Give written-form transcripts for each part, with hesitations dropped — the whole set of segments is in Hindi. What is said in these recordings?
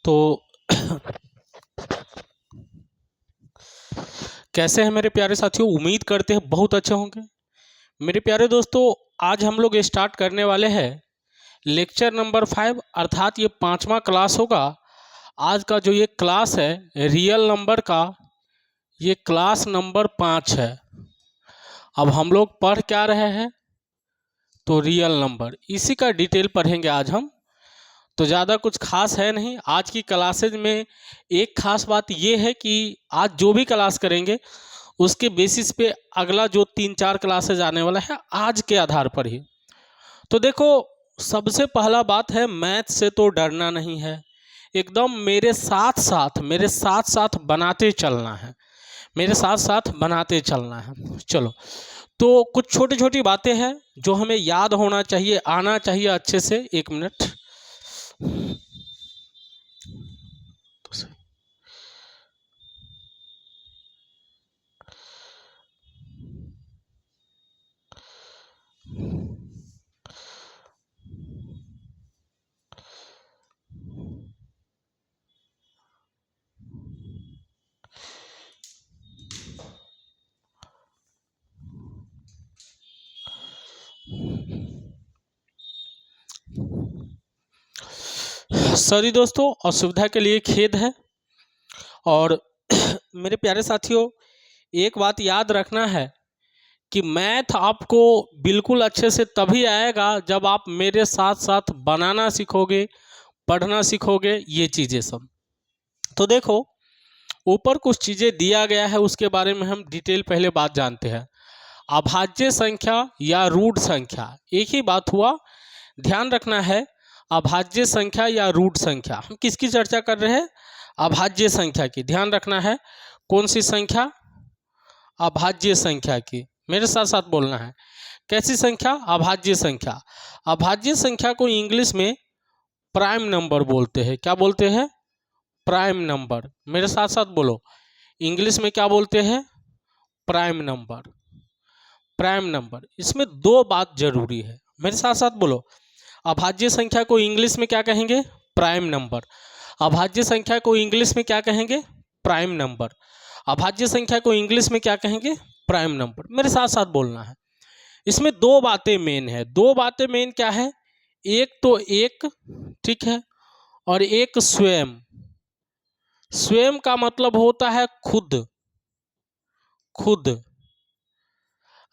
तो कैसे हैं मेरे प्यारे साथियों। उम्मीद करते हैं बहुत अच्छे होंगे। मेरे प्यारे दोस्तों, आज हम लोग स्टार्ट करने वाले हैं लेक्चर नंबर 5, अर्थात ये 5वां क्लास होगा। आज का जो ये क्लास है रियल नंबर का, ये क्लास नंबर 5 है। अब हम लोग पढ़ क्या रहे हैं, तो रियल नंबर, इसी का डिटेल पढ़ेंगे आज हम। तो ज़्यादा कुछ खास है नहीं आज की क्लासेज में। एक खास बात ये है कि आज जो भी क्लास करेंगे उसके बेसिस पे अगला जो 3-4 क्लासेज आने वाला है आज के आधार पर ही। तो देखो, सबसे पहला बात है, मैथ से तो डरना नहीं है, एकदम मेरे साथ साथ बनाते चलना है, मेरे साथ साथ बनाते चलना है। चलो, तो कुछ छोटी छोटी बातें हैं जो हमें याद होना चाहिए, आना चाहिए अच्छे से। एक मिनट। सॉरी दोस्तों, असुविधा के लिए खेद है। और मेरे प्यारे साथियों, एक बात याद रखना है कि मैथ आपको बिल्कुल अच्छे से तभी आएगा जब आप मेरे साथ साथ बनाना सीखोगे, पढ़ना सीखोगे, ये चीज़ें सब। तो देखो, ऊपर कुछ चीज़ें दिया गया है, उसके बारे में हम डिटेल पहले बात जानते हैं। अभाज्य संख्या या रूट संख्या, एक ही बात हुआ, ध्यान रखना है। अभाज्य संख्या या रूट संख्या, हम किसकी चर्चा कर रहे हैं? अभाज्य संख्या की। ध्यान रखना है, कौन सी संख्या? अभाज्य संख्या की। मेरे साथ साथ बोलना है, कैसी संख्या? अभाज्य संख्या। अभाज्य संख्या को इंग्लिश में प्राइम नंबर बोलते हैं। क्या बोलते हैं? Prime number. मेरे साथ साथ बोलो, इंग्लिश में क्या बोलते हैं? Prime number. Prime number. इसमें दो बात जरूरी है, मेरे साथ साथ बोलो। अभाज्य संख्या को इंग्लिश में क्या कहेंगे? Prime number. अभाज्य संख्या को इंग्लिश में क्या कहेंगे? Prime number. अभाज्य संख्या को इंग्लिश में क्या कहेंगे? Prime number. मेरे साथ साथ बोलना है। इसमें दो बातें मेन है। दो बातें मेन क्या है? एक तो एक, ठीक है, और एक स्वयं। स्वयं का मतलब होता है खुद, खुद।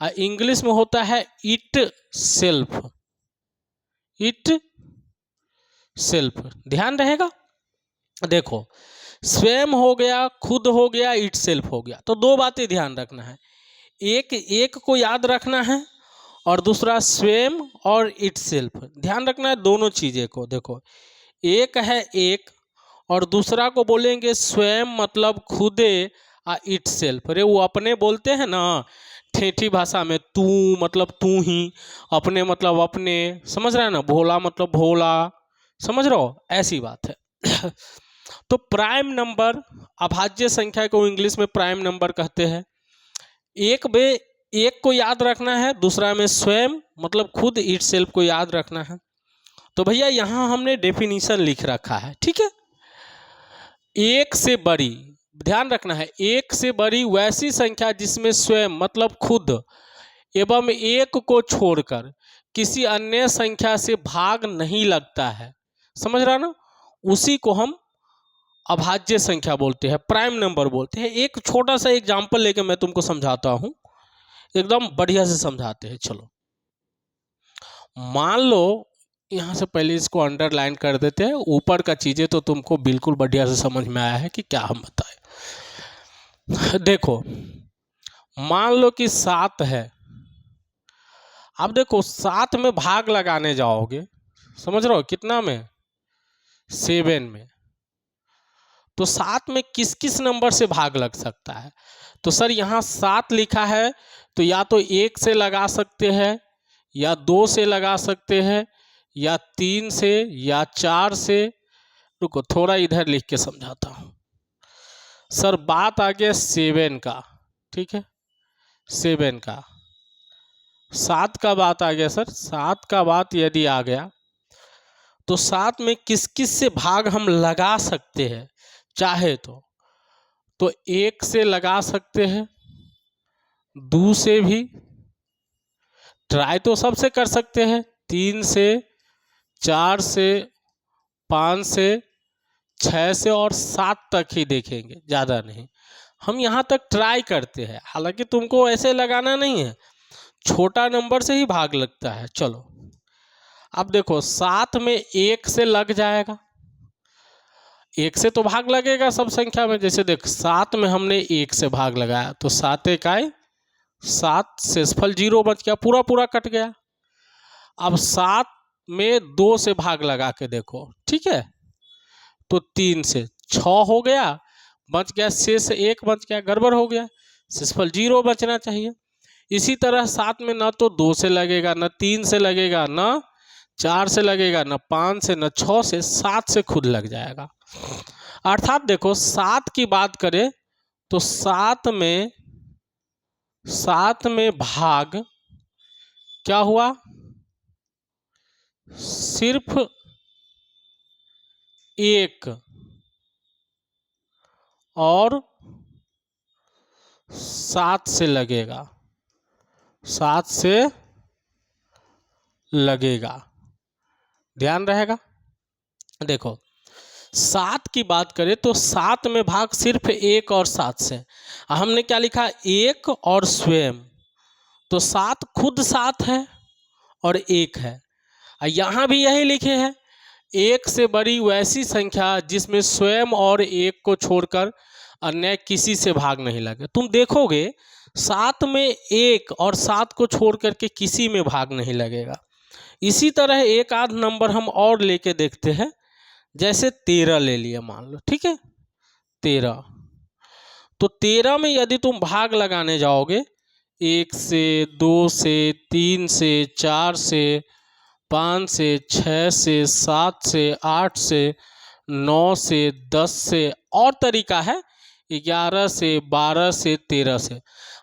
इंग्लिश में होता है इट सेल्फ, इट सेल्फ। ध्यान रहेगा। देखो, स्वयं हो गया, खुद हो गया, इट सेल्फ हो गया। तो दो बातें ध्यान रखना है, एक को याद रखना है और दूसरा स्वयं और इट सेल्फ। ध्यान रखना है दोनों चीज़ें को। देखो, एक है एक और दूसरा को बोलेंगे स्वयं, मतलब खुदे, इट सेल्फ। अरे वो अपने बोलते हैं ना ठेठी भाषा में, तू मतलब तू ही, अपने मतलब अपने, समझ रहे हैं ना, भोला मतलब भोला, समझ रहे हो, ऐसी बात है। तो प्राइम नंबर, अभाज्य संख्या को इंग्लिश में प्राइम नंबर कहते हैं। एक को याद रखना है, दूसरा में स्वयं मतलब खुद, इट सेल्फ को याद रखना है। तो भैया यहाँ हमने डेफिनेशन लिख रखा है, ठीक है। एक से बड़ी, ध्यान रखना है, एक से बड़ी वैसी संख्या जिसमें स्वयं मतलब खुद एवं एक को छोड़कर किसी अन्य संख्या से भाग नहीं लगता है, समझ रहा ना, उसी को हम अभाज्य संख्या बोलते हैं, प्राइम नंबर बोलते हैं। एक छोटा सा एग्जांपल लेके मैं तुमको समझाता हूं, एकदम बढ़िया से समझाते हैं। चलो, मान लो, यहाँ से पहले इसको अंडरलाइन कर देते हैं, ऊपर का चीजें तो तुमको बिल्कुल बढ़िया से समझ में आया है कि क्या हम बताएं। देखो, मान लो कि 7 है। अब देखो, 7 में भाग लगाने जाओगे, समझ रहे हो, कितना में? 7 में। तो 7 में किस किस नंबर से भाग लग सकता है? तो सर यहाँ 7 लिखा है, तो या तो 1 से लगा सकते हैं, या 2 से लगा सकते हैं, या 3 से, या 4 से। रुको, थोड़ा इधर लिख के समझाता हूँ। सर बात आ गया 7 का, ठीक है, 7 का। 7 का बात आ गया सर, 7 का बात यदि आ गया तो 7 में किस किस से भाग हम लगा सकते हैं चाहे तो 1 से लगा सकते हैं, 2 से भी ट्राई तो सबसे कर सकते हैं, 3 से, 4 से, 5 से, 6 से और 7 तक ही देखेंगे, ज़्यादा नहीं। हम यहाँ तक ट्राई करते हैं, हालांकि तुमको ऐसे लगाना नहीं है, छोटा नंबर से ही भाग लगता है। चलो अब देखो 7 में 1 से लग जाएगा, 1 से तो भाग लगेगा सब संख्या में। जैसे देख 7 में हमने 1 से भाग लगाया तो 7 इकाई 7, शेषफल 0 बच गया, पूरा पूरा कट गया। अब 7 में 2 से भाग लगा के देखो, ठीक है, तो 3 से 6 हो गया, बच गया शेष 1 बच गया, गड़बड़ हो गया, शेषफल 0 बचना चाहिए। इसी तरह 7 में न तो 2 से लगेगा, न 3 से लगेगा, न 4 से लगेगा, न 5 से, न 6 से, 7 से खुद लग जाएगा। अर्थात देखो 7 की बात करें तो 7 में भाग क्या हुआ, सिर्फ 1 और 7 से लगेगा, 7 से लगेगा, ध्यान रहेगा। देखो 7 की बात करें तो 7 में भाग सिर्फ 1 और 7 से। हमने क्या लिखा, 1 और स्वयं, तो 7 खुद 7 है और 1 है। यहाँ भी यही लिखे हैं, 1 से बड़ी वैसी संख्या जिसमें स्वयं और 1 को छोड़कर अन्य किसी से भाग नहीं लगे। तुम देखोगे 7 में 1 और 7 को छोड़ करके किसी में भाग नहीं लगेगा। इसी तरह एक आध नंबर हम और लेके देखते हैं, जैसे 13 ले लिए मान लो, ठीक है, 13, तो 13 में यदि तुम भाग लगाने जाओगे 1 से, 2 से, 3 से, 4 से, 5 से, 6 से, 7 से, 8 से, 9 से, 10 से, और तरीका है 11 से, 12 से, 13 से।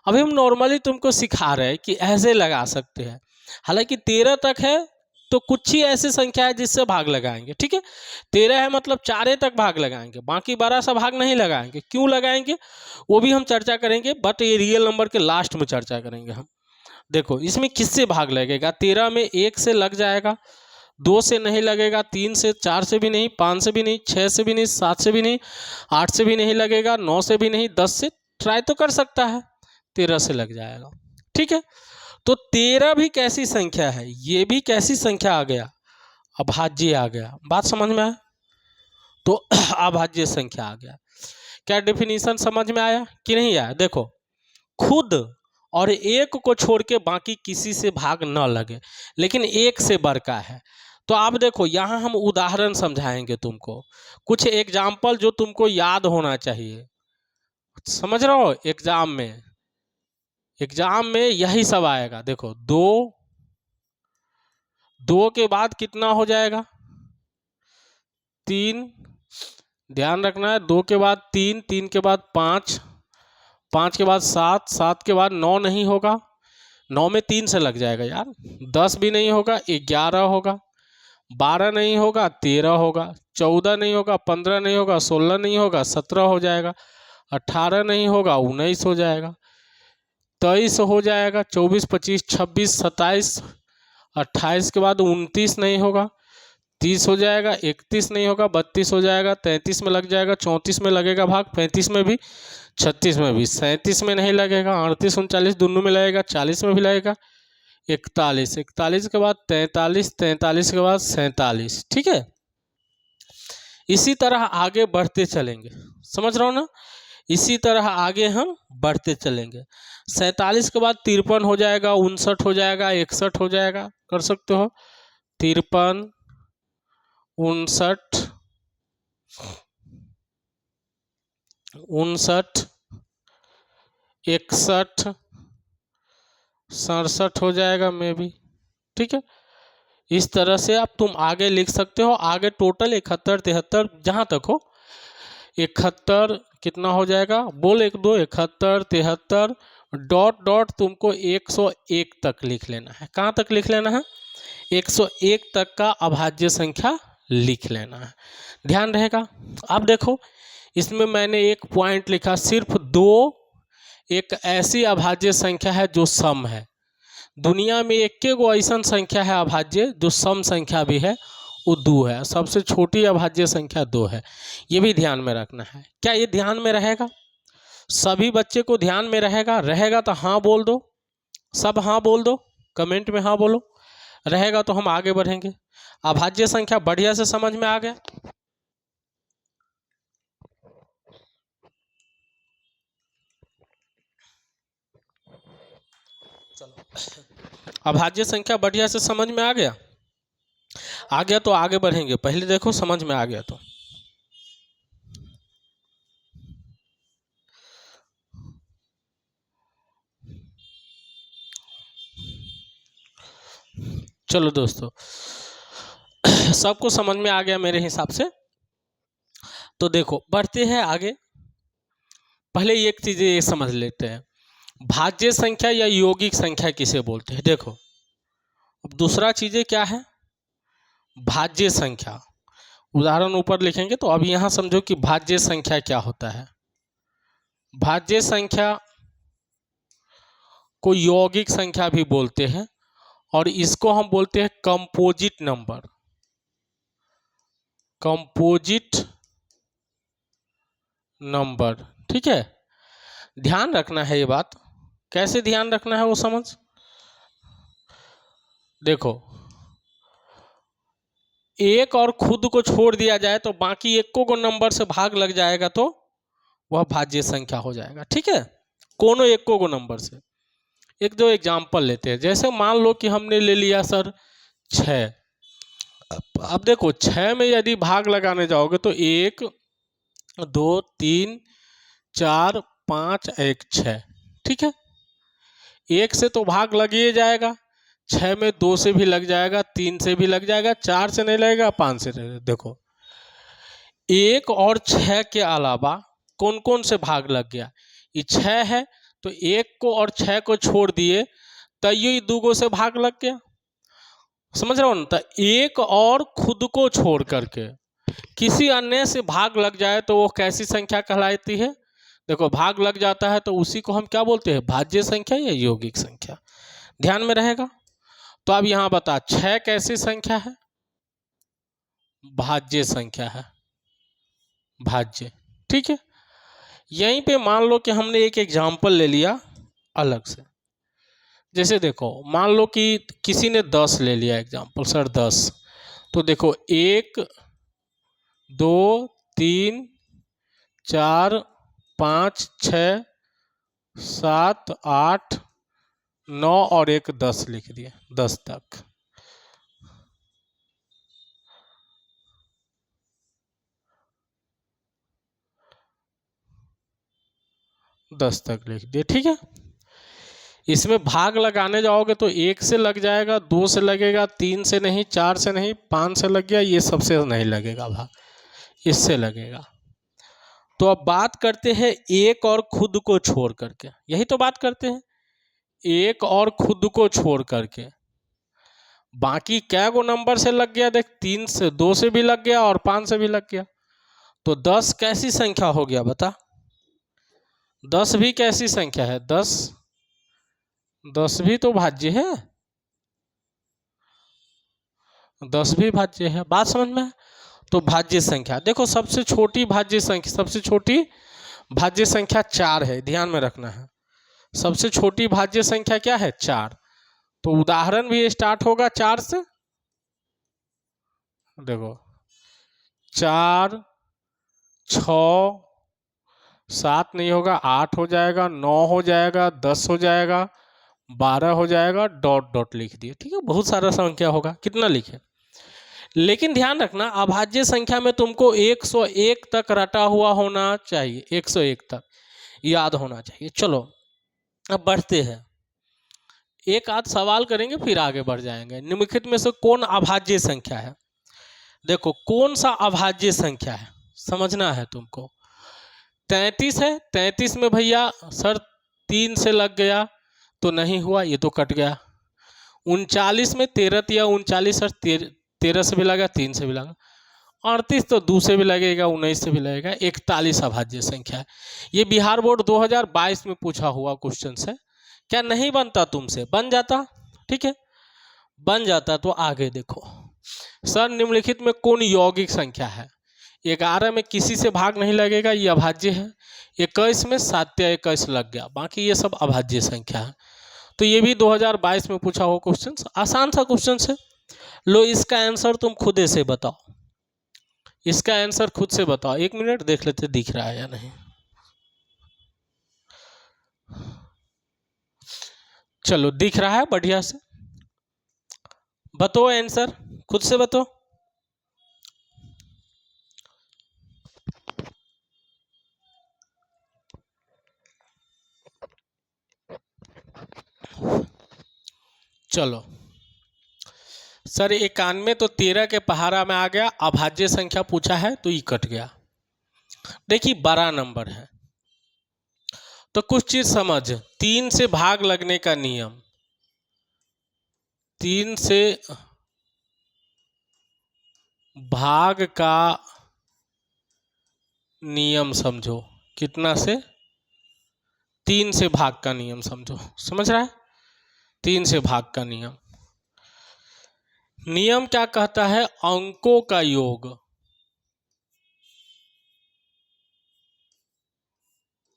अभी हम नॉर्मली तुमको सिखा रहे हैं कि ऐसे लगा सकते हैं। हालांकि 13 तक है तो कुछ ही ऐसी संख्या है जिससे भाग लगाएंगे, ठीक है, 13 है मतलब 4 तक भाग लगाएंगे, बाकी 12 सा भाग नहीं लगाएंगे। क्यों लगाएंगे वो भी हम चर्चा करेंगे, बट ये रियल नंबर के लास्ट में चर्चा करेंगे हम। देखो इसमें किससे भाग लगेगा, 13 में 1 से लग जाएगा, 2 से नहीं लगेगा, 3 से, 4 से भी नहीं, 5 से भी नहीं, 6 से भी नहीं, 7 से भी नहीं, 8 से भी नहीं लगेगा, 9 से भी नहीं, 10 से ट्राई तो कर सकता है, 13 से लग जाएगा, ठीक है। तो 13 भी कैसी संख्या है, ये भी कैसी संख्या आ गया, अभाज्य आ गया। बात समझ में आया, तो अभाज्य संख्या आ गया। क्या डेफिनेशन समझ में आया कि नहीं आया। देखो खुद और 1 को छोड़ के बाकी किसी से भाग न लगे, लेकिन 1 से बढ़ का है। तो आप देखो यहाँ हम उदाहरण समझाएंगे तुमको, कुछ एग्जाम्पल जो तुमको याद होना चाहिए, समझ रहे हो। एग्जाम में यही सब आएगा। देखो 2 के बाद कितना हो जाएगा, 3, ध्यान रखना है, 2 के बाद 3, 3 के बाद 5, 5 के बाद 7, 7 के बाद 9 नहीं होगा, 9 में 3 से लग जाएगा यार, 10 भी नहीं होगा, 11 होगा, 12 नहीं होगा, 13 होगा, 14 नहीं होगा, 15 नहीं होगा, 16 नहीं होगा, 17 हो जाएगा, 18 नहीं होगा, 19 हो जाएगा, 23 हो जाएगा, 24, 25, 26, 27, 28 के बाद 29 नहीं होगा, 30 हो जाएगा, 31 नहीं होगा, 32 हो जाएगा, 33 में लग जाएगा, 34 में लगेगा भाग, 35 में भी, 36 में भी, 37 में नहीं लगेगा, 38, 39 दोनों में लगेगा, 40 में भी लगेगा, 41, 41 के बाद 43, 43 के बाद 47, ठीक है। इसी तरह आगे बढ़ते चलेंगे, समझ रहे हो ना, इसी तरह आगे हम बढ़ते चलेंगे। 47 के बाद 53 हो जाएगा, 59 हो जाएगा, 61 हो जाएगा, कर सकते हो, 53, 59, 61, 67 हो जाएगा में भी, ठीक है। इस तरह से अब तुम आगे लिख सकते हो। आगे टोटल 71, 73 जहाँ तक हो, 71 कितना हो जाएगा, बोल 1 2, 71, 73 डॉट डॉट तुमको 101 तक लिख लेना है। कहाँ तक लिख लेना है, 101 तक का अभाज्य संख्या लिख लेना है, ध्यान रहेगा। अब देखो इसमें मैंने एक पॉइंट लिखा, सिर्फ 2 एक ऐसी अभाज्य संख्या है जो सम है। दुनिया में एक गो ऐसा संख्या है अभाज्य जो सम संख्या भी है, वो 2 है। सबसे छोटी अभाज्य संख्या 2 है, ये भी ध्यान में रखना है। क्या ये ध्यान में रहेगा? सभी बच्चे को ध्यान में रहेगा? रहेगा तो हाँ बोल दो, सब हाँ बोल दो, कमेंट में हाँ बोलो। रहेगा तो हम आगे बढ़ेंगे। अभाज्य संख्या बढ़िया से समझ में आ गया? चलो, अभाज्य संख्या बढ़िया से समझ में आ गया? आ गया तो आगे बढ़ेंगे। पहले देखो समझ में आ गया तो चलो दोस्तों, सबको समझ में आ गया मेरे हिसाब से। तो देखो बढ़ते हैं आगे। पहले एक चीज ये समझ लेते हैं, भाज्य संख्या या यौगिक संख्या किसे बोलते हैं। देखो अब दूसरा चीजें क्या है, भाज्य संख्या। उदाहरण ऊपर लिखेंगे तो अब यहां समझो कि भाज्य संख्या क्या होता है। भाज्य संख्या को यौगिक संख्या भी बोलते हैं और इसको हम बोलते हैं कंपोजिट नंबर। कंपोजिट नंबर, ठीक है। ध्यान रखना है ये बात। कैसे ध्यान रखना है वो समझ। देखो एक और खुद को छोड़ दिया जाए तो बाकी एको को नंबर से भाग लग जाएगा तो वह भाज्य संख्या हो जाएगा, ठीक है। कोनो एको को नंबर से। एक दो एग्जाम्पल लेते हैं। जैसे मान लो कि हमने ले लिया सर 6। अब देखो 6 में यदि भाग लगाने जाओगे तो 1 2 3 4 5 1 6, ठीक है। 1 से तो भाग लग ही जाएगा, 6 में 2 से भी लग जाएगा, 3 से भी लग जाएगा, 4 से नहीं लगेगा, 5 से लगेगा। देखो 1 और 6 के अलावा कौन कौन से भाग लग गया। ये 6 है तो 1 को और 6 को छोड़ दिए तो ये 2 से भाग लग गया, समझ रहे हो ना। तो 1 और खुद को छोड़ करके किसी अन्य से भाग लग जाए तो वो कैसी संख्या कहलाती है। देखो भाग लग जाता है तो उसी को हम क्या बोलते हैं, भाज्य संख्या या यौगिक संख्या। ध्यान में रहेगा। तो अब यहां बता 6 कैसी संख्या है, भाज्य संख्या है, भाज्य, ठीक है। यहीं पे मान लो कि हमने एक एग्जाम्पल ले लिया अलग से। जैसे देखो मान लो कि किसी ने 10 ले लिया एग्जाम्पल, सर 10। तो देखो 1 2 3 4 5 6 7 8 9 और 1 10 लिख दिए, 10 तक। लिख दिए, ठीक है। इसमें भाग लगाने जाओगे तो 1 से लग जाएगा, 2 से लगेगा, 3 से नहीं, 4 से नहीं, 5 से लग गया, ये सबसे नहीं लगेगा भाग, इससे लगेगा। तो अब बात करते हैं 1 और खुद को छोड़ करके, यही तो बात करते हैं। 1 और खुद को छोड़ करके बाकी कै गो नंबर से लग गया, देख 3 से, 2 से भी लग गया और 5 से भी लग गया। तो 10 कैसी संख्या हो गया बता। 10 भी कैसी संख्या है, 10 भी तो भाज्य है, 10 भी भाज्य है, बात समझ में। तो भाज्य संख्या देखो सबसे छोटी भाज्य संख्या, सबसे छोटी भाज्य संख्या 4 है, ध्यान में रखना है। सबसे छोटी भाज्य संख्या क्या है, 4। तो उदाहरण भी स्टार्ट होगा 4 से। देखो 4 6 7 नहीं होगा, 8 हो जाएगा, 9 हो जाएगा, 10 हो जाएगा, 12 हो जाएगा, डॉट डॉट लिख दिए, ठीक है। बहुत सारा संख्या होगा, कितना लिखे। लेकिन ध्यान रखना अभाज्य संख्या में तुमको 101 तक रटा हुआ होना चाहिए, 101 तक याद होना चाहिए। चलो अब बढ़ते हैं, एक आध सवाल करेंगे फिर आगे बढ़ जाएंगे। निम्नलिखित में से कौन अभाज्य संख्या है। देखो कौन सा अभाज्य संख्या है समझना है तुमको। 33 है, 33 में भैया सर 3 से लग गया तो नहीं हुआ, ये तो कट गया। 39 में 13 या 39 सर 13 से भी लगा, 3 से भी लगा। 38 तो 2 से भी लगेगा, 19 से भी लगेगा, 41 अभाज्य संख्या है। ये बिहार बोर्ड 2022 में पूछा हुआ क्वेश्चन है। क्या नहीं बनता तुमसे? बन जाता, ठीक है, बन जाता। तो आगे देखो, सर निम्नलिखित में कौन यौगिक संख्या है? 11 में किसी से भाग नहीं लगेगा, ये अभाज्य है। 21 में 7 या 21 लग गया, बाकी ये सब अभाज्य संख्या है। तो ये भी 2022 में पूछा हुआ क्वेश्चन, आसान सा क्वेश्चन है। लो इसका आंसर तुम खुद से बताओ, इसका आंसर खुद से बताओ। 1 मिनट देख लेते दिख रहा है या नहीं। चलो दिख रहा है, बढ़िया से बताओ आंसर, खुद से बताओ। चलो सर 91 तो 13 के पहाड़ा में आ गया, अभाज्य संख्या पूछा है तो ये कट गया। देखिए बड़ा नंबर है तो कुछ चीज समझ, 3 से भाग लगने का नियम, 3 से भाग का नियम समझो। कितना से? 3 से भाग का नियम समझो, समझ रहा है? 3 से भाग का नियम, नियम क्या कहता है? अंकों का योग,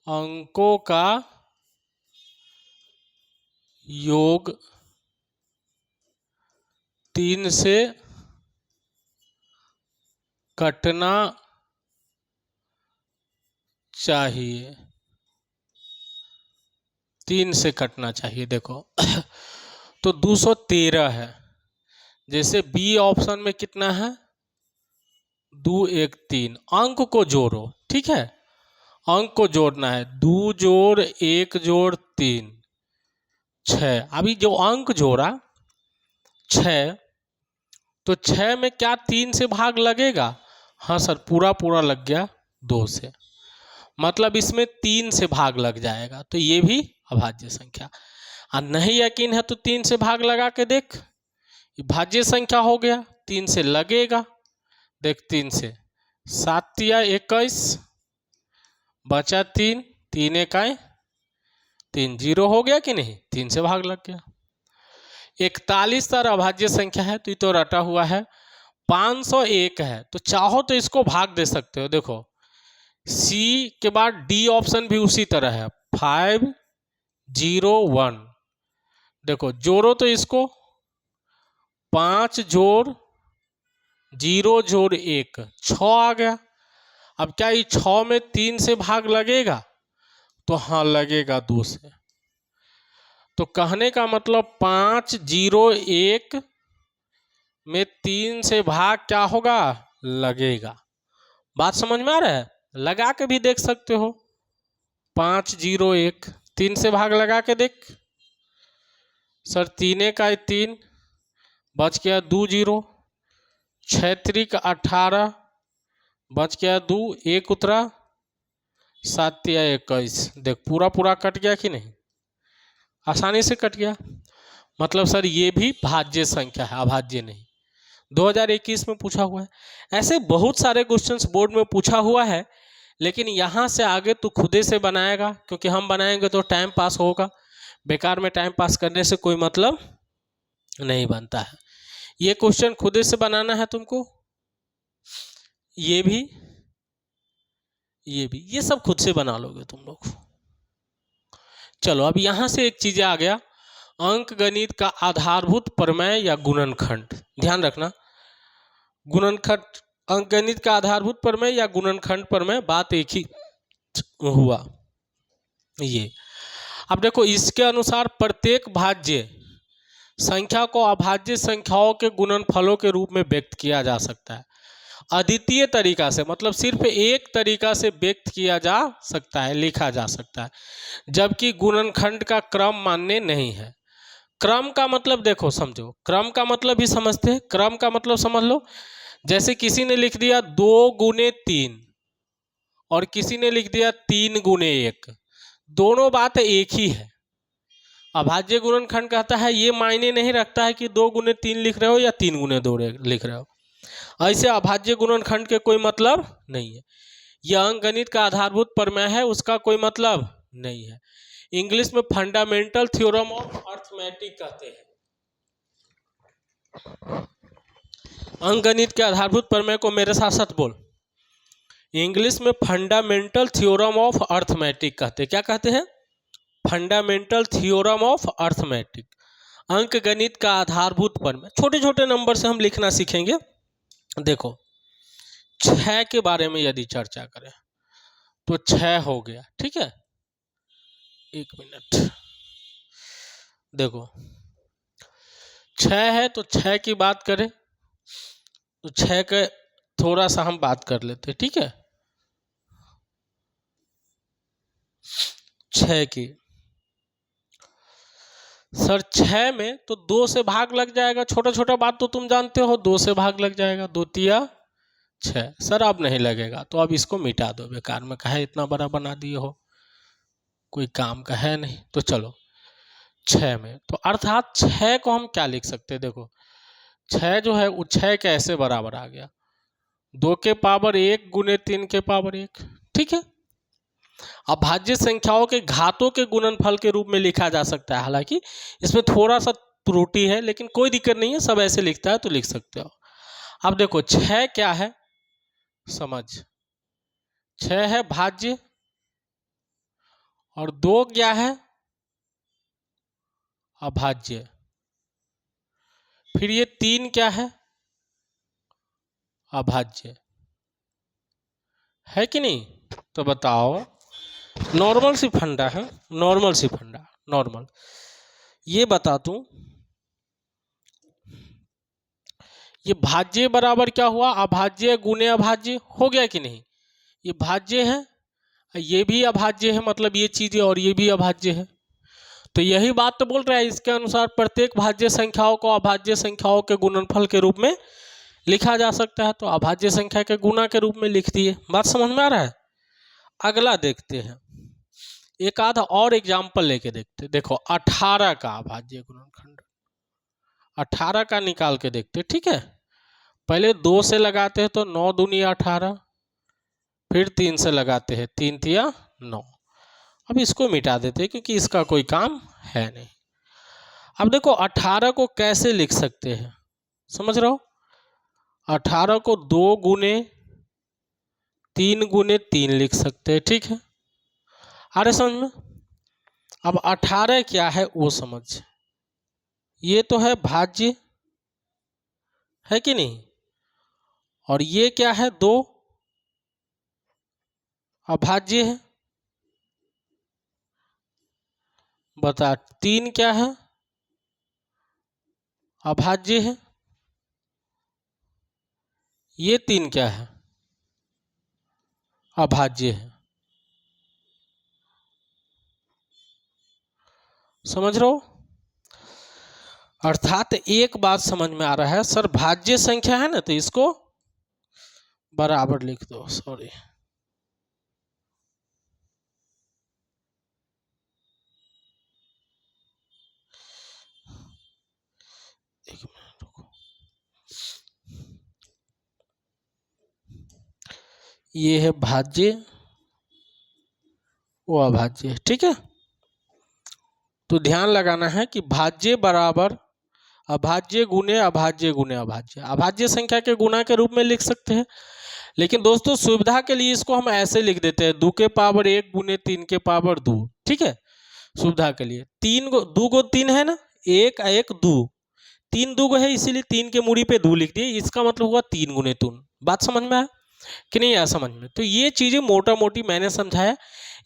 अंकों का योग 3 से कटना चाहिए, 3 से कटना चाहिए। देखो तो 213 है, जैसे बी ऑप्शन में कितना है? 2 1 3, अंक को जोड़ो, ठीक है, अंक को जोड़ना है। 2 जोड़ 1 जोड़ 3 6। अभी जो अंक जोड़ा 6, तो 6 में क्या 3 से भाग लगेगा? हाँ सर, पूरा पूरा लग गया 2 से, मतलब इसमें 3 से भाग लग जाएगा, तो ये भी अभाज्य संख्या। और नहीं यकीन है तो 3 से भाग लगा के देख, ये भाज्य संख्या हो गया, 3 से लगेगा। देख 3 से 7 या 21 बचा 3, 3 इकाई 3, 0 हो गया कि नहीं? 3 से भाग लग गया। 41 सर अभाज्य संख्या है तो ये तो रटा हुआ है। 501 है तो चाहो तो इसको भाग दे सकते हो। देखो सी के बाद डी ऑप्शन भी उसी तरह है, 5 0 1। देखो जोड़ो तो इसको, 5 जोड़ 0 जोड़ 1 6 आ गया। अब क्या ये 6 में 3 से भाग लगेगा? तो हाँ लगेगा 2 से। तो कहने का मतलब 5 0 1 में 3 से भाग क्या होगा? लगेगा। बात समझ में आ रहा है? लगा के भी देख सकते हो। 5 0 1 3 से भाग लगा के देख सर, 3 का 3 बच गया 2 0, 6 3 का 18 बच गया 2 1 उतरा 7 या 21। देख पूरा पूरा कट गया कि नहीं? आसानी से कट गया। मतलब सर ये भी भाज्य संख्या है, अभाज्य नहीं। 2021 में पूछा हुआ है। ऐसे बहुत सारे क्वेश्चंस बोर्ड में पूछा हुआ है, लेकिन यहाँ से आगे तू खुदे से बनाएगा, क्योंकि हम बनाएंगे तो टाइम पास होगा, बेकार में टाइम पास करने से कोई मतलब नहीं बनता है। ये क्वेश्चन खुदे से बनाना है तुमको, ये भी, ये सब खुद से बना लोगे तुम लोग। चलो अब यहाँ से एक चीज आ गया, अंक गणित का आधारभूत प्रमेय या गुणनखंड। ध्यान रखना, गुणनखंड, अंक गणित का आधारभूत प्रमेय या गुणनखंड प्रमेय, बात एक ही हुआ। ये अब देखो, इसके अनुसार प्रत्येक भाज्य संख्या को अभाज्य संख्याओं के गुणनफलों के रूप में व्यक्त किया जा सकता है। अद्वितीय तरीका से, मतलब सिर्फ एक तरीका से व्यक्त किया जा सकता है, लिखा जा सकता है, जबकि गुणनखंड का क्रम मान्य नहीं है। क्रम का मतलब देखो, समझो, क्रम का मतलब ही समझते हैं। क्रम का मतलब समझ लो, जैसे किसी ने लिख दिया 2 गुने 3 और किसी ने लिख दिया 3 गुने 1, दोनों बात एक ही है। अभाज्य गुणनखंड कहता है ये मायने नहीं रखता है कि 2 गुने 3 लिख रहे हो या 3 गुने 2 लिख रहे हो, ऐसे अभाज्य गुणनखंड के कोई मतलब नहीं है। यह अंकगणित का आधारभूत प्रमेय है, उसका कोई मतलब नहीं है। इंग्लिश में फंडामेंटल थ्योरम ऑफ अर्थमेटिक कहते हैं। अंकगणित के आधारभूत प्रमेय को मेरे साथ साथ बोल। इंग्लिश में फंडामेंटल थ्योरम ऑफ अर्थमेटिक कहते हैं। क्या कहते हैं? फंडामेंटल थ्योरम ऑफ अर्थमेटिक, अंकगणित का आधारभूत प्रमेय। छोटे छोटे नंबर से हम लिखना सीखेंगे। देखो 6 के बारे में यदि चर्चा करें तो 6 हो गया, ठीक है। 1 मिनट, देखो 6 है तो 6 की बात करें तो 6 के थोड़ा सा हम बात कर लेते हैं, ठीक है। 6 की सर 6 में तो 2 से भाग लग जाएगा। छोटा छोटा बात तो तुम जानते हो, 2 से भाग लग जाएगा, 2 तिया 6। सर अब नहीं लगेगा तो अब इसको मिटा दो, बेकार में कहे इतना बड़ा बना दिए हो, कोई काम का है नहीं। तो चलो 6 में तो अर्थात 6 को हम क्या लिख सकते हैं? देखो 6 जो है वो 6 कैसे बराबर आ गया? 2 के पावर 1 गुने 3 के पावर 1, ठीक है। अभाज्य संख्याओं के घातों के गुणनफल के रूप में लिखा जा सकता है। हालांकि इसमें थोड़ा सा त्रुटि है, लेकिन कोई दिक्कत नहीं है, सब ऐसे लिखता है तो लिख सकते हो। अब देखो 6 क्या है समझ, 6 है भाज्य, और 2 क्या है अभाज्य। फिर ये 3 क्या है अभाज्य, है कि नहीं? तो बताओ, नॉर्मल सी फंडा है, नॉर्मल सी फंडा, नॉर्मल। ये बता दूं, ये भाज्य बराबर क्या हुआ? अभाज्य गुने अभाज्य हो गया कि नहीं? ये भाज्य है, ये भी अभाज्य है, मतलब ये चीजें, और ये भी अभाज्य है। तो यही बात तो बोल रहा है, इसके अनुसार प्रत्येक भाज्य संख्याओं को अभाज्य संख्याओं के गुणनफल के रूप में लिखा जा सकता है। तो अभाज्य संख्या के गुणा के रूप में लिख दिए। बात समझ में आ रहा है? अगला देखते हैं, एक आधा और एग्जाम्पल लेके देखते। देखो 18 का अभाज्य गुणनखंड, 18 का निकाल के देखते, ठीक है। पहले 2 से लगाते हैं तो 9 दूनी 18, फिर 3 से लगाते हैं, 3 तिया 9। अब इसको मिटा देते हैं क्योंकि इसका कोई काम है नहीं। अब देखो 18 को कैसे लिख सकते हैं, समझ रहे हो? 18 को 2 गुने 3 गुने 3 लिख सकते हैं, ठीक है। अरे समझ में? अब 18 क्या है वो समझ। ये तो है भाज्य, है कि नहीं? और ये क्या है? 2 अभाज्य है। बता 3 क्या है? अभाज्य है। ये 3 क्या है? अभाज्य है। समझ रहे हो? अर्थात एक बात समझ में आ रहा है, सर भाज्य संख्या है ना तो इसको बराबर लिख दो। सॉरी, एक मिनट रुको। ये है भाज्य, वो अभाज्य, ठीक है। तो ध्यान लगाना है कि भाज्य बराबर अभाज्य गुने अभाज्य गुने अभाज्य, अभाज्य संख्या के गुणा के रूप में लिख सकते हैं। लेकिन दोस्तों सुविधा के लिए इसको हम ऐसे लिख देते हैं, 2 के पावर 1 गुने 3 के पावर 2, ठीक है। सुविधा के लिए 3 गो 2 गो 3 है ना, 1 1 2, 3 2 गो है, इसीलिए 3 के मूड़ी पे 2 लिख दिए। इसका मतलब हुआ 3 गुने 3। बात समझ में आया कि नहीं आया समझ में? तो ये चीजें मोटा मोटी मैंने समझाया।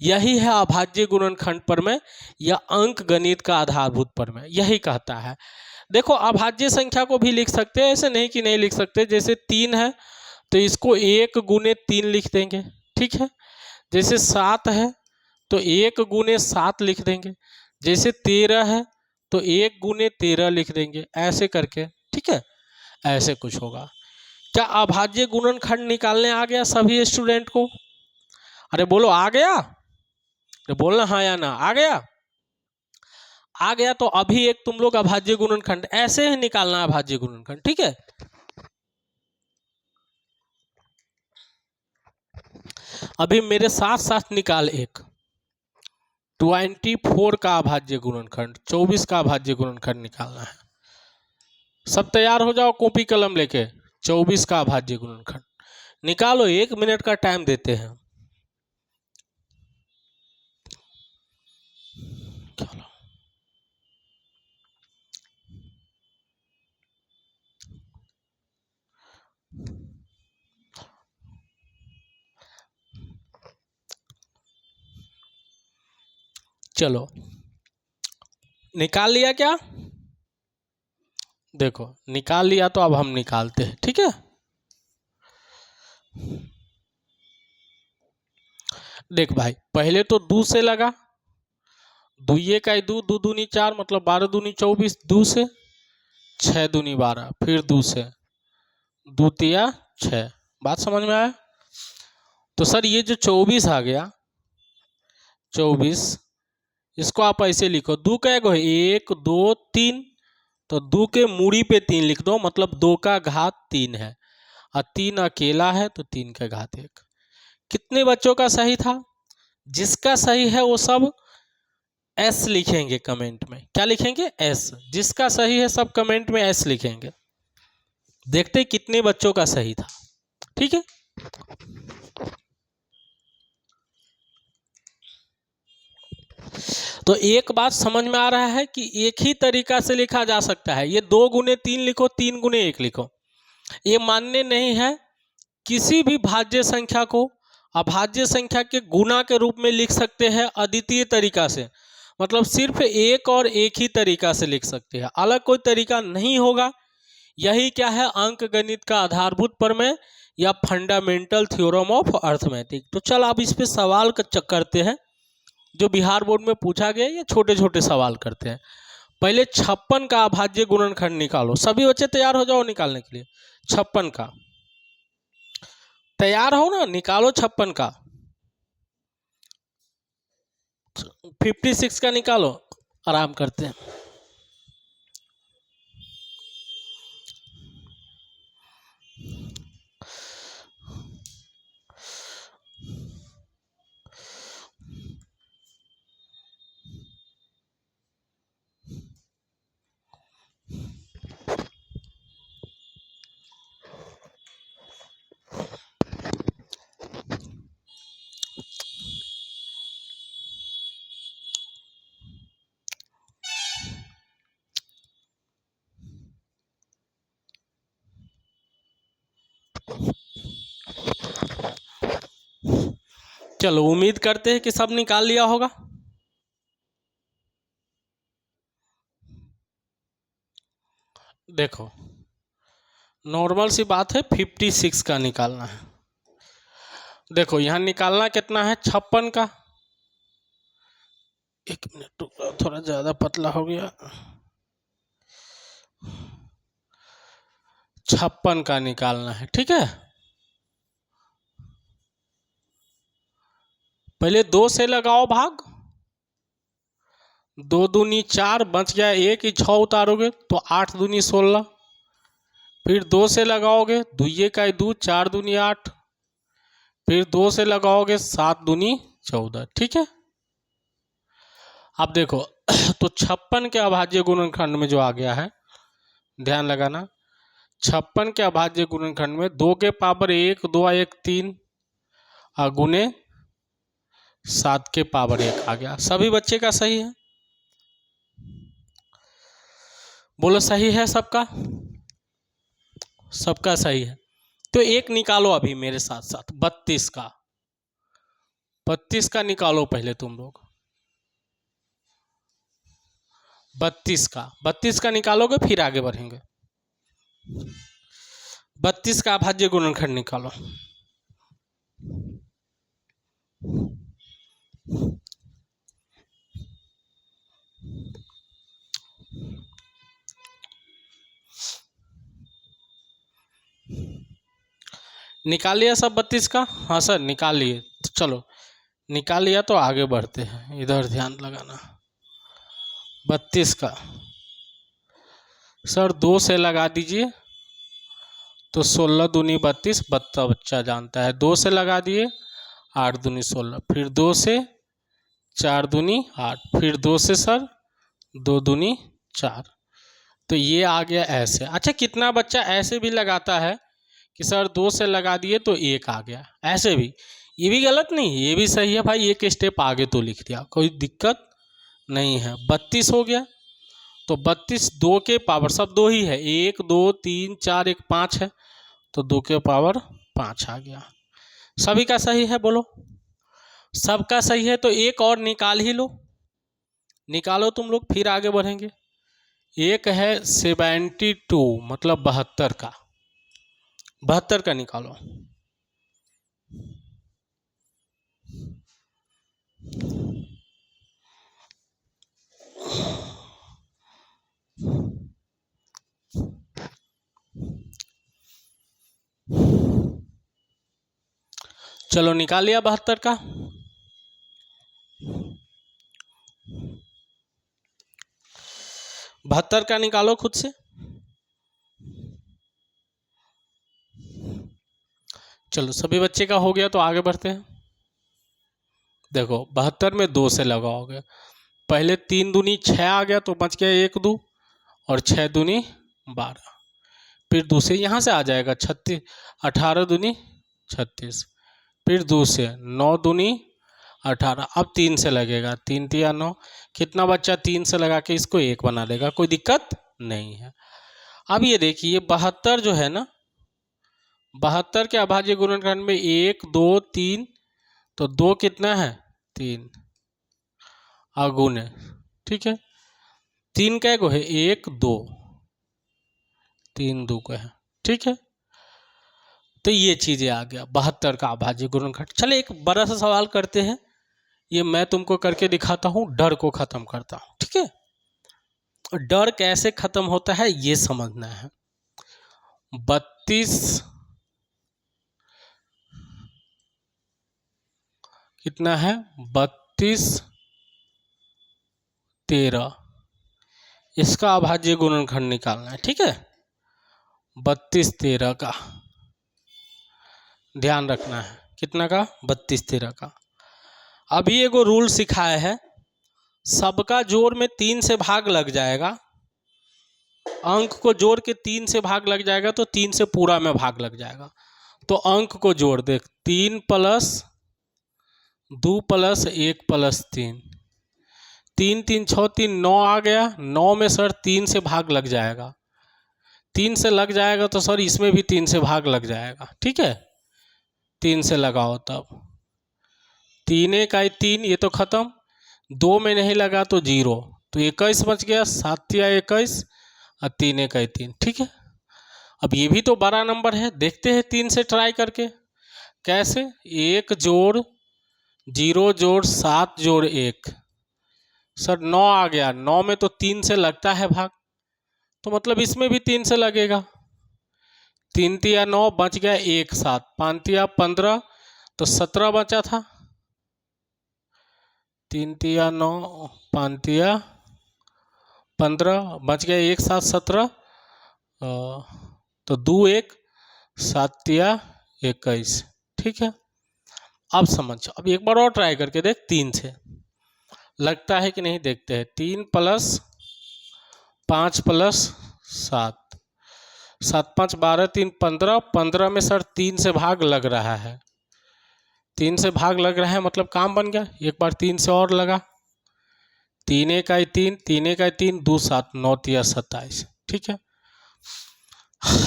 यही है अभाज्य गुणनखंड प्रमेय या अंक गणित का आधारभूत प्रमेय, यही कहता है। देखो अभाज्य संख्या को भी लिख सकते हैं, ऐसे नहीं कि नहीं लिख सकते। जैसे 3 है तो इसको 1 गुने 3 लिख देंगे, ठीक है। जैसे 7 है तो 1 गुने 7 लिख देंगे। जैसे 13 है तो 1 गुने 13 लिख देंगे, ऐसे करके, ठीक है। ऐसे कुछ होगा। क्या अभाज्य गुणनखंड निकालने आ गया सभी स्टूडेंट को? अरे बोलो आ गया? अरे बोलना हाँ या ना, आ गया? आ गया तो अभी एक तुम लोग अभाज्य गुणनखंड ऐसे ही निकालना, अभाज्य गुणनखंड, ठीक है। अभी मेरे साथ साथ निकाल एक 24 का अभाज्य गुणनखंड, 24 का अभाज्य गुणनखंड निकालना है। सब तैयार हो जाओ कॉपी कलम लेके। 24 का अभाज्य गुणनखंड निकालो, 1 मिनट का टाइम देते हैं। चलो निकाल लिया क्या? देखो निकाल लिया, तो अब हम निकालते हैं, ठीक है। देख भाई, पहले तो 2 से लगा, 2 का 2, 2 दूनी 4, मतलब 12 दूनी 24, 2 से 6 दूनी 12, फिर 2 से 2 तिया 6। बात समझ में आया? तो सर ये जो 24 आ गया, 24, इसको आप ऐसे लिखो, 2 का 1 2 3, तो 2 के मूड़ी पे 3 लिख दो, मतलब 2 का घात 3 है, और 3 अकेला है तो 3 का घात 1। कितने बच्चों का सही था? जिसका सही है वो सब एस लिखेंगे कमेंट में। क्या लिखेंगे? एस। जिसका सही है सब कमेंट में एस लिखेंगे। देखते कितने बच्चों का सही था, ठीक है। तो एक बात समझ में आ रहा है कि एक ही तरीका से लिखा जा सकता है। ये 2 गुने 3 लिखो, 3 गुने 1 लिखो, ये मान्य नहीं है। किसी भी भाज्य संख्या को अभाज्य संख्या के गुना के रूप में लिख सकते हैं अद्वितीय तरीका से, मतलब सिर्फ एक और एक ही तरीका से लिख सकते हैं, अलग कोई तरीका नहीं होगा। यही क्या है? अंक गणित का आधारभूत प्रमेय या फंडामेंटल थ्योरम ऑफ अर्थमेटिक। तो चल अब इस पे सवाल करते हैं जो बिहार बोर्ड में पूछा गया। ये छोटे छोटे सवाल करते हैं। पहले 56 का अभाज्य गुणनखंड निकालो। सभी बच्चे तैयार हो जाओ निकालने के लिए। 56 का तैयार हो ना? निकालो 56 का। 56 का निकालो, आराम करते हैं। चलो उम्मीद करते हैं कि सब निकाल लिया होगा। देखो नॉर्मल सी बात है, 56 का निकालना है। देखो यहां निकालना कितना है? 56 का। 1 मिनट रुको, थोड़ा ज्यादा पतला हो गया। 56 का निकालना है, ठीक है। पहले 2 से लगाओ भाग, 2 दूनी 4, बच गया 1, ही 6 उतारोगे तो 8 दूनी 16, फिर 2 से लगाओगे, 2 का 2, 4 दूनी 8, फिर 2 से लगाओगे 7 दूनी 14, ठीक है। अब देखो तो 56 के अभाज्य गुणनखंड में जो आ गया है, ध्यान लगाना, 56 के अभाज्य गुणनखंड में 2 के पावर 1, 2 1 3 और गुने 7 के पावर 1 आ गया। सभी बच्चे का सही है? बोलो सही है सबका? सबका सही है। तो एक निकालो अभी मेरे साथ साथ, 32 का। 32 का निकालो पहले तुम लोग। 32 का निकालोगे फिर आगे बढ़ेंगे। 32 का अभाज्य गुणनखंड निकालो। निकाल लिया सब 32 का? हाँ सर निकाल लिए। तो चलो निकाल लिया तो आगे बढ़ते हैं, इधर ध्यान लगाना। 32 का सर 2 से लगा दीजिए तो 16 दूनी 32, बच्चा जानता है। 2 से लगा दिए 8 दूनी 16, फिर 2 से 4 दूनी 8, फिर 2 से सर 2 दूनी 4। तो ये आ गया ऐसे। अच्छा, कितना बच्चा ऐसे भी लगाता है कि सर 2 से लगा दिए तो 1 आ गया, ऐसे भी। ये भी गलत नहीं, ये भी सही है भाई, एक स्टेप आगे तो लिख दिया, कोई दिक्कत नहीं है। 32 हो गया, तो 32 2 के पावर, सब 2 ही है, 1 2 3 4 1 5 है, तो 2 के पावर 5 आ गया। सभी का सही है, बोलो सबका सही है। तो एक और निकाल ही लो, निकालो तुम लोग, फिर आगे बढ़ेंगे। एक है 72, मतलब 72 का, 72 का निकालो। चलो निकाल लिया 72 का। बहत्तर का निकालो खुद से। चलो सभी बच्चे का हो गया, तो आगे बढ़ते हैं। देखो 72 में 2 से लगाओगे, पहले 3 दूनी 6 आ गया, तो बच गया 1 2, और 6 दूनी 12, फिर 2 से यहाँ से आ जाएगा 36, 18 दूनी 36, फिर 2 से 9 दूनी 18, अब 3 से लगेगा, 3 तिया 9, कितना बच्चा 3 से लगा के इसको 1 बना देगा, कोई दिक्कत नहीं है। अब ये देखिए 72 जो है ना, 72 के अभाज्य गुणनखंड में 1 2 3, तो 2 कितना है 3 अगुण है, ठीक है। 3 कै को है 1 2, 3 2 को है, ठीक है। तो ये चीजें आ गया 72 का अभाज्य गुणनखंड। चले एक बड़ा सा सवाल करते हैं, ये मैं तुमको करके दिखाता हूं, डर को खत्म करता हूं, ठीक है। डर कैसे खत्म होता है ये समझना है। 32 कितना है 32 13, इसका अभाज्य गुणनखंड निकालना है, ठीक है। 32 13 का ध्यान रखना है, कितना का 32 13 का। अभी एगो रूल सिखाया है, सबका जोड़ में 3 से भाग लग जाएगा, अंक को जोड़ के 3 से भाग लग जाएगा, तो 3 से पूरा में भाग लग जाएगा। तो अंक को जोड़ दे, 3 प्लस 2 प्लस 1 प्लस 3, 3 3 6 3 9 आ गया, 9 में सर 3 से भाग लग जाएगा, 3 से लग जाएगा तो सर इसमें भी 3 से भाग लग जाएगा, ठीक है। 3 से लगाओ, तब 3 1 3, ये तो खत्म, 2 में नहीं लगा तो 0, तो 21 बच गया, 7 या 21 और 3 1 3, ठीक है। अब ये भी तो बड़ा नंबर है, देखते हैं 3 से ट्राई करके कैसे। 1 जोड़ 0 जोड़ 7 जोड़ 1, सर 9 आ गया, 9 में तो 3 से लगता है भाग, तो मतलब इसमें भी 3 से लगेगा। 3 तिया 9 बच गया 1 7, 5 तिया 15, तो 17 बचा था। 3 तिया 9 5 तिया 15, बच गया 1 7 17, तो 2 1 7 तिया 21, ठीक है। अब समझ, अब एक बार और ट्राई करके देख, 3 से लगता है कि नहीं देखते हैं। 3 प्लस 5 प्लस 7, 7 5 12 3 15, 15 में सर 3 से भाग लग रहा है, 3 से भाग लग रहा है, मतलब काम बन गया। एक बार 3 से और लगा, 3 1 3, 3 1 3, 2 7 9 तिया 27, ठीक है।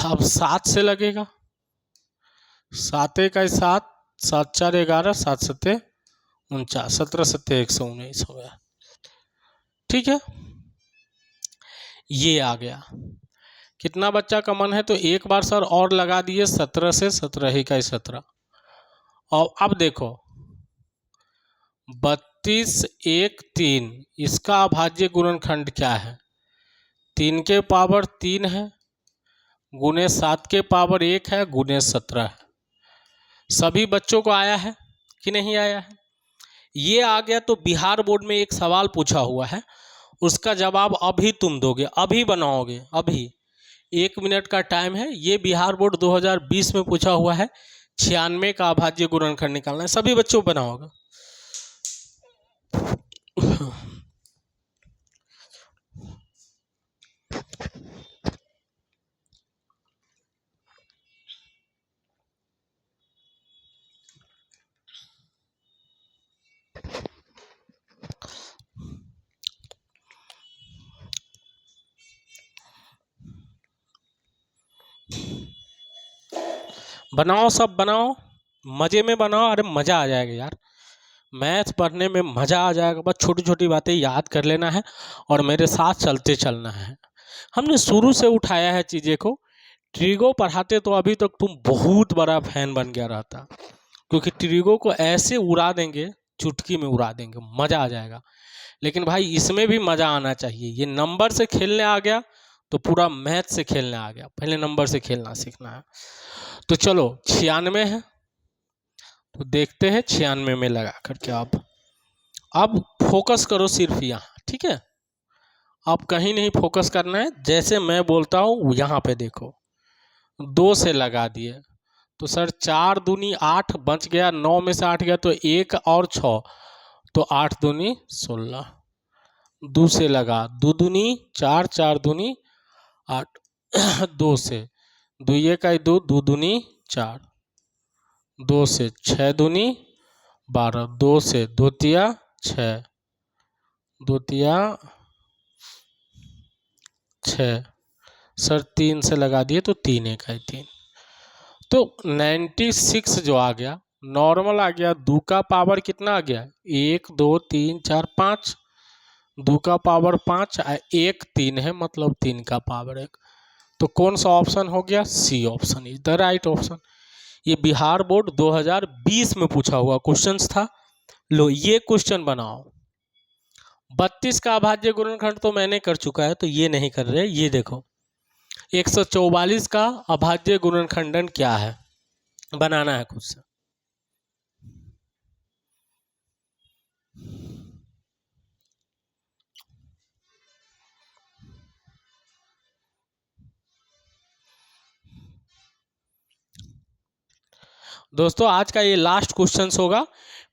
अब 7 से लगेगा, 7 1 7, 7 4 11, 7 7 49, 17 7 119 हो गया, ठीक है। ये आ गया। कितना बच्चा का मन है, तो एक बार सर और लगा दिए, 17 से 17 ही का 17। और अब देखो 32 1 3, इसका अभाज्य गुणनखंड क्या है, 3 के पावर 3 है, गुने 7 के पावर 1 है, गुने 17 है। सभी बच्चों को आया है कि नहीं आया है? ये आ गया। तो बिहार बोर्ड में एक सवाल पूछा हुआ है, उसका जवाब अभी तुम दोगे, अभी बनाओगे, अभी 1 मिनट का टाइम है। ये बिहार बोर्ड 2020 में पूछा हुआ है, 96 का अभाज्य गुणनखंड निकालना है। सभी बच्चों को बना होगा। बनाओ, सब बनाओ, मजे में बनाओ। अरे मजा आ जाएगा यार, मैथ पढ़ने में मजा आ जाएगा। बस छोटी छोटी बातें याद कर लेना है और मेरे साथ चलते चलना है। हमने शुरू से उठाया है चीज़ें को। ट्रिगो पढ़ाते तो अभी तक तुम बहुत बड़ा फैन बन गया रहता, क्योंकि ट्रिगो को ऐसे उड़ा देंगे, चुटकी में उड़ा देंगे, मज़ा आ जाएगा। लेकिन भाई इसमें भी मज़ा आना चाहिए। ये नंबर से खेलने आ गया तो पूरा मैथ से खेलने आ गया। पहले नंबर से खेलना सीखना है। तो चलो 96 है तो देखते हैं 96 में लगा करके। अब फोकस करो सिर्फ यहाँ, ठीक है। अब कहीं नहीं फोकस करना है, जैसे मैं बोलता हूँ यहाँ पे देखो। 2 से लगा दिए तो सर 4 दूनी 8 बच गया, 9 में से 8 गया तो 1 और 6 तो 8 दूनी 16। 2 से लगा, 2 दूनी 4, 4 दूनी 8 2 से 2 1 2, 2 दूनी 4, 2 से 6 दूनी 12, 2 से 2 तिया 6, 2 तिया 6। सर 3 से लगा दिए तो 3 1 3। तो 96 जो आ गया नॉर्मल आ गया। 2 का पावर कितना आ गया? 1 2 3 4 5। 2 का पावर 5, 1 3 है, मतलब 3 का पावर 1। तो कौन सा ऑप्शन हो गया? C option is the right option. ये बिहार बोर्ड 2020 में पूछा हुआ क्वेश्चन था। लो ये क्वेश्चन बनाओ। 32 का अभाज्य गुणनखंड तो मैंने कर चुका है, तो ये नहीं कर रहे। ये देखो 144 का अभाज्य गुणनखंडन क्या है, बनाना है खुद से। दोस्तों आज का ये लास्ट क्वेश्चन होगा,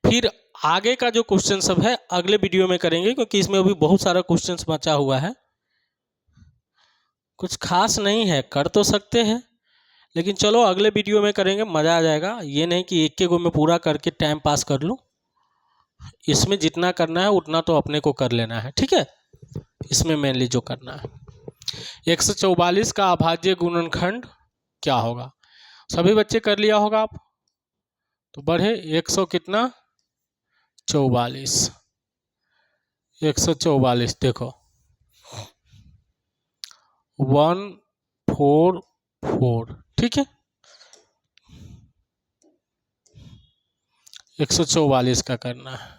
फिर आगे का जो क्वेश्चन सब है अगले वीडियो में करेंगे, क्योंकि इसमें अभी बहुत सारा क्वेश्चन बचा हुआ है। कुछ खास नहीं है, कर तो सकते हैं, लेकिन चलो अगले वीडियो में करेंगे, मज़ा आ जाएगा। ये नहीं कि एक के गो में पूरा करके टाइम पास कर लूँ। इसमें जितना करना है उतना तो अपने को कर लेना है, ठीक है। इसमें मेनली जो करना है 144 का अभाज्य गुणनखंड क्या होगा, सभी बच्चे कर लिया होगा आप। तो बढ़े 100 कितना 44, 144 देखो 144, ठीक है। 144 का करना है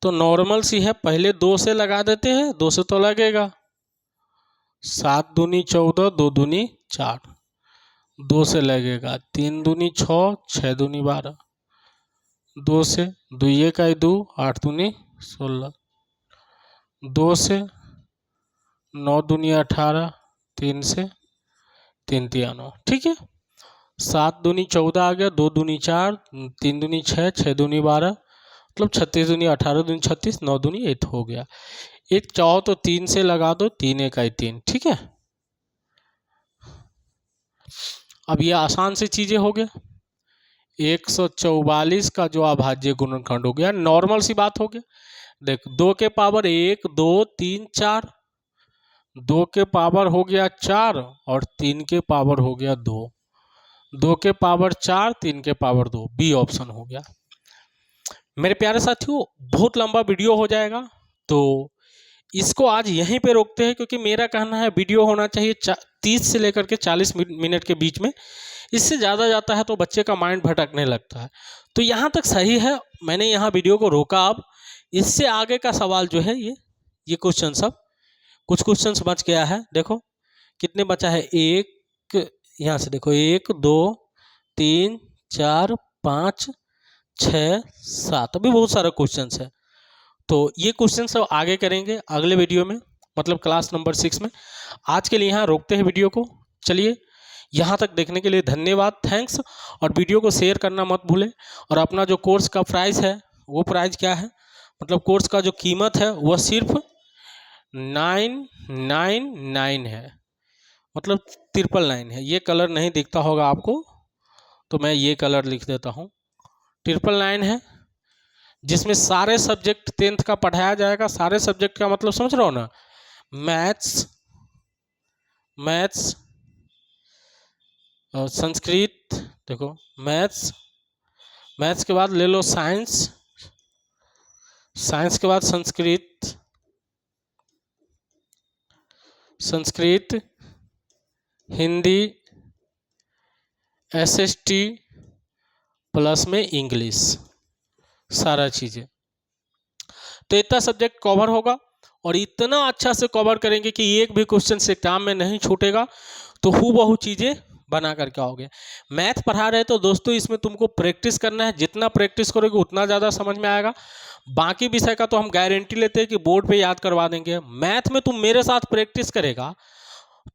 तो नॉर्मल सी है, पहले 2 से लगा देते हैं। 2 से तो लगेगा, 7 दूनी 14, 2 दूनी 4, 2 से लगेगा 3 दूनी 6, 6 दूनी 12, 2 से 2 1 2, 8 दूनी 16, 2 से 9 दूनी 18, 3 से 3 तिया 9, ठीक है। 7 दूनी 14 आ गया, 2 दूनी 4, 3 दूनी 6, 6 दूनी 12, मतलब 36 दूनी 18, दूनी 36, 9 दूनी 8 हो गया। 1 चाहो तो 3 से लगा दो, 3 1 3, ठीक है। अब ये आसान सी चीज़ें हो गया। 144 का जो अभाज्य गुणनखंड हो गया, नॉर्मल सी बात हो गया। देख 2 के पावर 1 2 3 4, 2 के पावर हो गया 4 और 3 के पावर हो गया 2, 2 के पावर 4, 3 के पावर 2, बी ऑप्शन हो गया। मेरे प्यारे साथियों बहुत लंबा वीडियो हो जाएगा, तो इसको आज यहीं पे रोकते हैं, क्योंकि मेरा कहना है वीडियो होना चाहिए 30 से लेकर के 40 मिनट के बीच में। इससे ज़्यादा जाता है तो बच्चे का माइंड भटकने लगता है। तो यहाँ तक सही है, मैंने यहाँ वीडियो को रोका। अब इससे आगे का सवाल जो है ये क्वेश्चन सब, कुछ क्वेश्चन बच गया है। देखो कितने बचा है, एक यहाँ से देखो 1 2 3 4 5 6 7, अभी बहुत सारा क्वेश्चन है। तो ये क्वेश्चन सब आगे करेंगे अगले वीडियो में, मतलब क्लास नंबर 6 में। आज के लिए यहाँ रोकते हैं वीडियो को। चलिए यहाँ तक देखने के लिए धन्यवाद, थैंक्स। और वीडियो को शेयर करना मत भूलें। और अपना जो कोर्स का प्राइस है वो प्राइस क्या है, मतलब कोर्स का जो कीमत है वह सिर्फ 999 है, मतलब 999 है। ये कलर नहीं दिखता होगा आपको तो मैं ये कलर लिख देता हूँ, 999 है, जिसमें सारे सब्जेक्ट 10th का पढ़ाया जाएगा। सारे सब्जेक्ट का मतलब समझ रहे हो ना, मैथ्स और संस्कृत, देखो मैथ्स के बाद ले लो साइंस के बाद संस्कृत, हिंदी, SST प्लस में इंग्लिश, सारा चीज़ें। तो इतना सब्जेक्ट कवर होगा और इतना अच्छा से कवर करेंगे कि एक भी क्वेश्चन से एग्जाम में नहीं छूटेगा। तो हूबहू चीज़ें बना करके आओगे। मैथ पढ़ा रहे तो दोस्तों इसमें तुमको प्रैक्टिस करना है, जितना प्रैक्टिस करोगे उतना ज़्यादा समझ में आएगा। बाकी विषय का तो हम गारंटी लेते हैं कि बोर्ड पे याद करवा देंगे। मैथ में तुम मेरे साथ प्रैक्टिस करेगा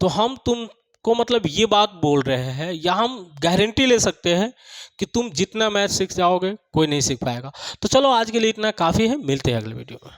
तो हम तुमको मतलब ये बात बोल रहे हैं या हम गारंटी ले सकते हैं कि तुम जितना मैथ सीख जाओगे कोई नहीं सीख पाएगा। तो चलो आज के लिए इतना काफ़ी है, मिलते हैं अगले वीडियो में।